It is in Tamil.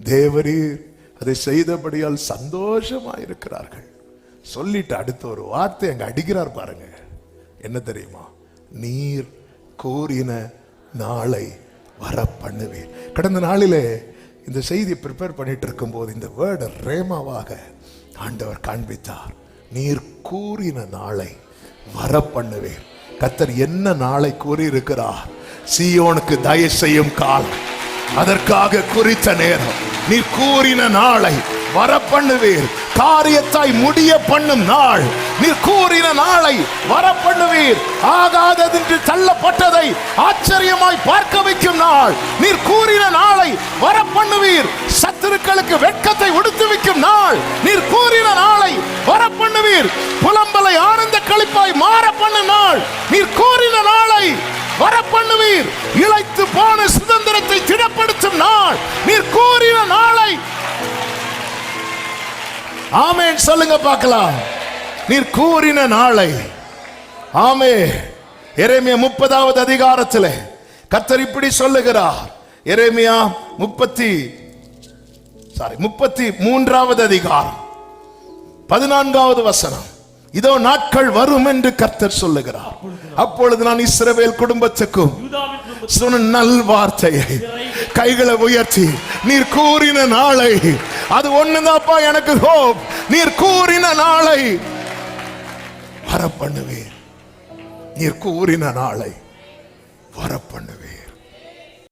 தேவரீர் அதை செய்தபடியால் சந்தோஷமா இருக்கிறார்கள். சொல்லிட்டு அடுத்த ஒரு வார்த்தை அங்க அடிக்கிறார் பாருங்க. என்ன தெரியுமா? நீர் கூறின நாளை வர பண்ணுவீர். கடந்த நாளிலே இந்த செய்தியை ப்ரிப்பேர் பண்ணிட்டு இருக்கும் போது இந்த வேர்டு ரேமாவாக ஆண்டவர் காண்பித்தார். நீர் கூறின நாளை வர பண்ணுவீர். கர்த்தர் என்ன நாளை கூறி இருக்கிறார்? சீயோனுக்கு தயவு செய்யும் காலம், அதற்காக குறித்த நேரம். நீர் கூறின நாளை வர பண்ணுவீர். காரியத்தாய் முடிய பண்ணும் நாள். நீர் கூறின நாளை வர பண்ணுவீர். ஆகாததென்று தள்ளப்பட்டதை ஆச்சரியமாய் பார்க்க வைக்கும் நாள். நீர் கூறின நாளை வர பண்ணுவீர். சத்துருக்களுக்கு வெட்கத்தை உடுத்து வைக்கும் நாள். நீர் கூறின நாளை வர பண்ணுவீர். புலம்பலை ஆனந்த களிப்பாய் மாற பண்ணும் நாள். நீர் கூறின நாளை வர பண்ணுவீர். இளைத்து போன சுதந்திரத்தை திடப்படுத்தும் நாள். நீர் கூறின நாளை. ஆமென் சொல்லுங்க பார்க்கலாம். நீர் கூறின நாளை. ஆமென். எரேமியா 30வது அதிகாரத்திலே கர்த்தர் இப்படி சொல்லுகிறார். எரேமியா 33வது அதிகாரம் 14வது வசனம். இதோ நாட்கள் வரும் என்று கர்த்தர் சொல்லுகிறார். அப்பொழுது நான் இஸ்ரவேல் குடும்பத்துக்கும் சொன்ன நல் வார்த்தையை கைகளை உயர்த்தி நீர் கூறின நாளை, அது ஒண்ணுதான்ப்பா எனக்கு ஹோப். நீர் கூறின நாளை வர பண்ணுவீர். நீர் கூறின நாளை வர